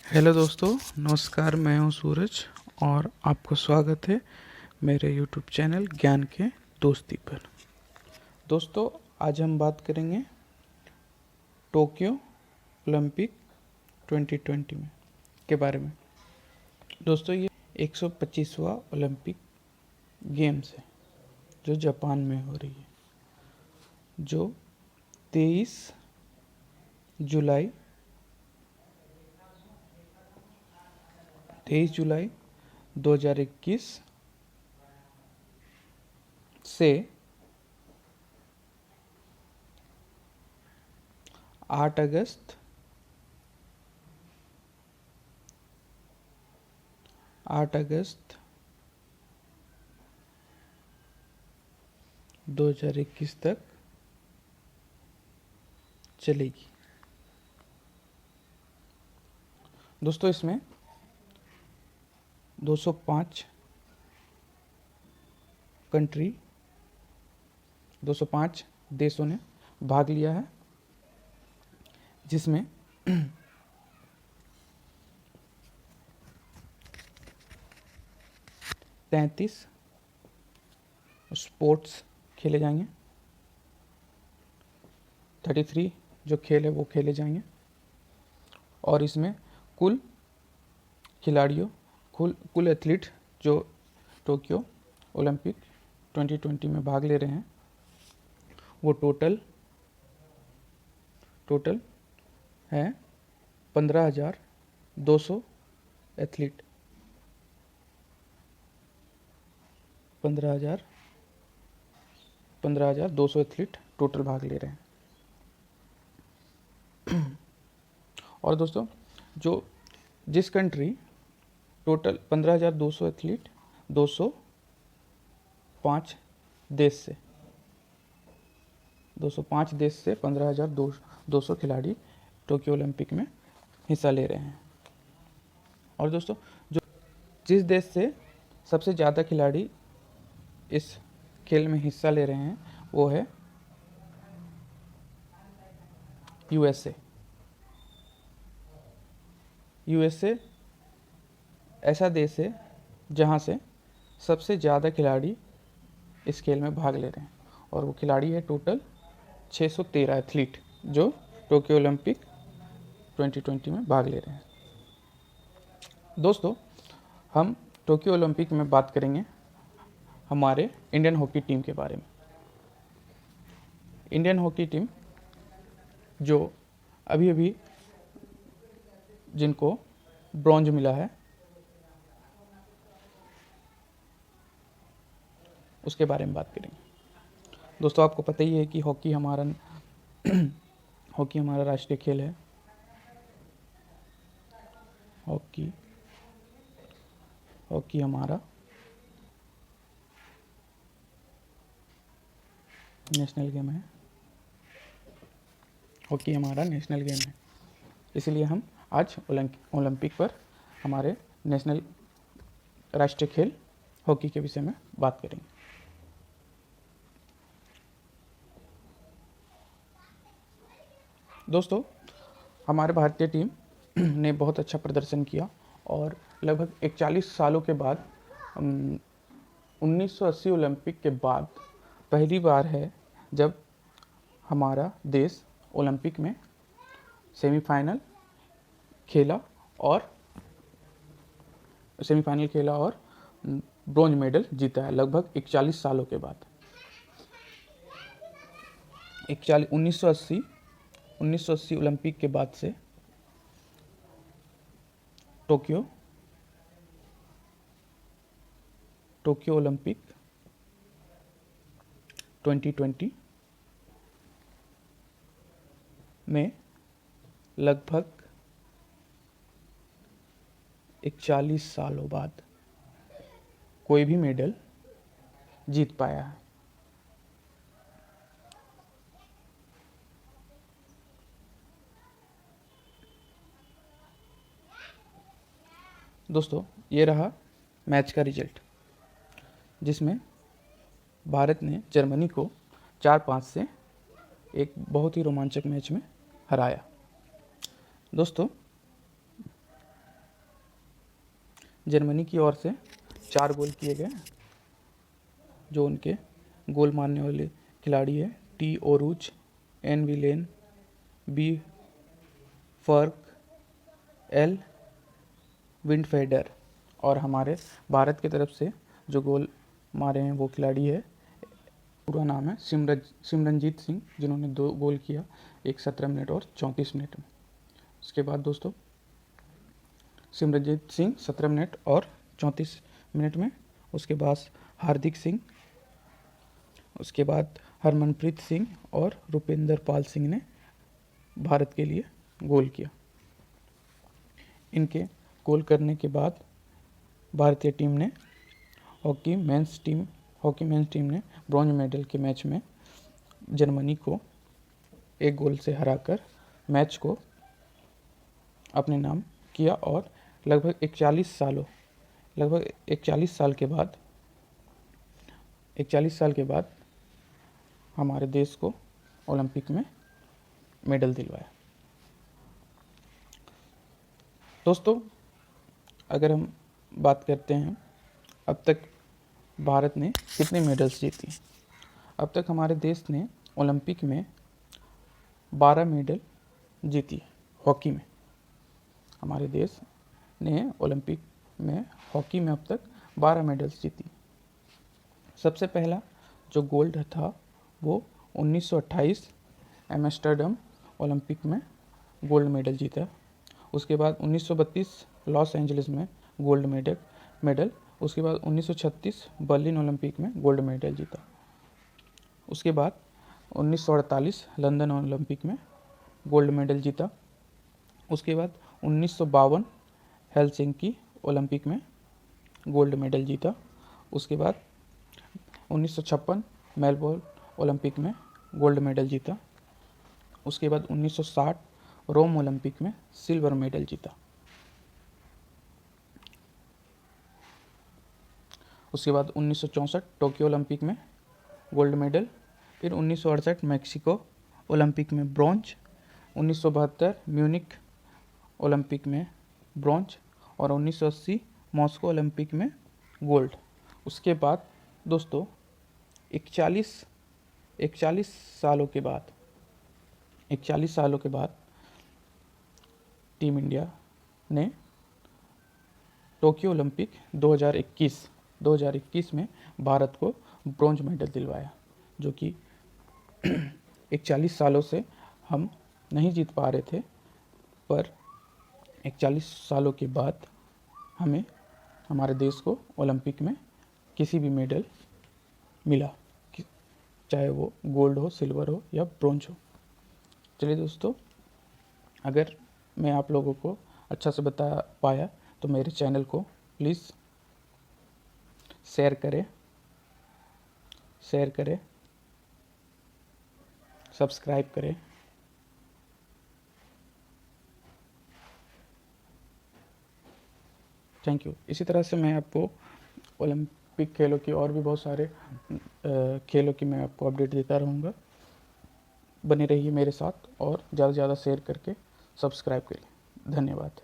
Hello दोस्तों, नमस्कार। मैं हूं सूरज और आपको स्वागत है मेरे यूट्यूब चैनल ज्ञान के दोस्ती पर। दोस्तों, आज हम बात करेंगे टोक्यो ओलंपिक 2020 में के बारे में। दोस्तों, ये 125वां ओलंपिक गेम्स है जो जापान में हो रही है, जो 23 जुलाई 2021 से 8 अगस्त 2021 तक चलेगी। दोस्तों, इसमें 205 देशों ने भाग लिया है, जिसमें 33 स्पोर्ट्स खेले जाएंगे। 33 जो खेल है वो खेले जाएंगे और इसमें कुल खिलाड़ियों कुल एथलीट जो टोक्यो ओलंपिक 2020 में भाग ले रहे हैं वो टोटल है 15,200 एथलीट। 15,200 एथलीट टोटल भाग ले रहे हैं। और दोस्तों, जिस कंट्री टोटल 15,200 एथलीट 205 देश से 15,200 खिलाड़ी टोक्यो ओलंपिक में हिस्सा ले रहे हैं। और दोस्तों, जिस देश से सबसे ज़्यादा खिलाड़ी इस खेल में हिस्सा ले रहे हैं वो है यूएसए ऐसा देश है जहां से सबसे ज़्यादा खिलाड़ी इस खेल में भाग ले रहे हैं और वो खिलाड़ी है टोटल 613 एथलीट जो टोक्यो ओलंपिक 2020 में भाग ले रहे हैं। दोस्तों, हम टोक्यो ओलंपिक में बात करेंगे हमारे इंडियन हॉकी टीम के बारे में। इंडियन हॉकी टीम जो अभी जिनको ब्रॉन्ज मिला है उसके बारे में बात करेंगे। दोस्तों, आपको पता ही है कि हॉकी हमारा राष्ट्रीय खेल है। हॉकी हमारा नेशनल गेम है। हॉकी हमारा नेशनल गेम है, इसलिए हम आज ओलंपिक पर हमारे नेशनल राष्ट्रीय खेल हॉकी के विषय में बात करेंगे। दोस्तों, हमारे भारतीय टीम ने बहुत अच्छा प्रदर्शन किया और लगभग 41 सालों के बाद 1980 ओलंपिक के बाद पहली बार है जब हमारा देश ओलंपिक में सेमीफाइनल खेला और ब्रॉन्ज मेडल जीता है। लगभग 41 सालों के बाद 1980 ओलंपिक के बाद से टोक्यो ओलंपिक 2020 में लगभग 41 सालों बाद कोई भी मेडल जीत पाया है। दोस्तों, ये रहा मैच का रिजल्ट, जिसमें भारत ने जर्मनी को 4-5 से एक बहुत ही रोमांचक मैच में हराया। दोस्तों, जर्मनी की ओर से 4 गोल किए गए। जो उनके गोल मारने वाले खिलाड़ी है टी ओरूच, एन विलेन, बी फर्क, एल विंडफेडर। और हमारे भारत की तरफ से जो गोल मारे हैं वो खिलाड़ी है, पूरा नाम है सिमरनजीत सिंह, जिन्होंने 2 गोल किया, एक 17 मिनट और 34 मिनट में। उसके बाद दोस्तों सिमरनजीत सिंह 17 मिनट और 34 मिनट में। उसके बाद हार्दिक सिंह, उसके बाद हरमनप्रीत सिंह और रुपिंदर पाल सिंह ने भारत के लिए गोल किया। इनके गोल करने के बाद भारतीय टीम ने हॉकी मेंस टीम ने ब्रॉन्ज मेडल के मैच में जर्मनी को 1 गोल से हराकर मैच को अपने नाम किया और लगभग 41 साल के बाद हमारे देश को ओलंपिक में मेडल दिलवाया। दोस्तों अगर हम बात करते हैं अब तक भारत ने कितने मेडल्स जीती, अब तक हमारे देश ने ओलंपिक में 12 मेडल जीती है। हॉकी में हमारे देश ने ओलंपिक में हॉकी में अब तक 12 मेडल्स जीती। सबसे पहला जो गोल्ड था वो 1928 एम्स्टर्डम ओलंपिक में गोल्ड मेडल जीता। उसके बाद 1932 लॉस एंजलिस में गोल्ड मेडल। उसके बाद 1936 बर्लिन ओलंपिक में गोल्ड मेडल जीता। उसके बाद 1948 लंदन ओलंपिक में गोल्ड मेडल जीता। उसके बाद 1952 हेलसिंकी ओलंपिक में गोल्ड मेडल जीता। उसके बाद 1956 मेलबोर्न ओलंपिक में गोल्ड मेडल जीता। उसके बाद 1960 रोम ओलंपिक में सिल्वर मेडल जीता। उसके बाद 1964 टोक्यो ओलंपिक में गोल्ड मेडल। फिर 1968 मैक्सिको ओलंपिक में ब्रॉन्ज। 1972 म्यूनिक ओलंपिक में ब्रॉन्ज और 1980 मॉस्को ओलंपिक में गोल्ड। उसके बाद दोस्तों 41 सालों के बाद टीम इंडिया ने टोक्यो ओलंपिक 2021 में भारत को ब्रॉन्ज मेडल दिलवाया, जो कि 41 सालों से हम नहीं जीत पा रहे थे, पर 41 सालों के बाद हमें हमारे देश को ओलंपिक में किसी भी मेडल मिला, चाहे वो गोल्ड हो, सिल्वर हो या ब्रोंज हो। चलिए दोस्तों, अगर मैं आप लोगों को अच्छा से बता पाया तो मेरे चैनल को प्लीज़ शेयर करें, सब्सक्राइब करें। Thank you. इसी तरह से मैं आपको ओलंपिक खेलों की और भी बहुत सारे खेलों की मैं आपको अपडेट देता रहूँगा। बने रहिए मेरे साथ और ज़्यादा से ज़्यादा शेयर करके सब्सक्राइब करिए। धन्यवाद।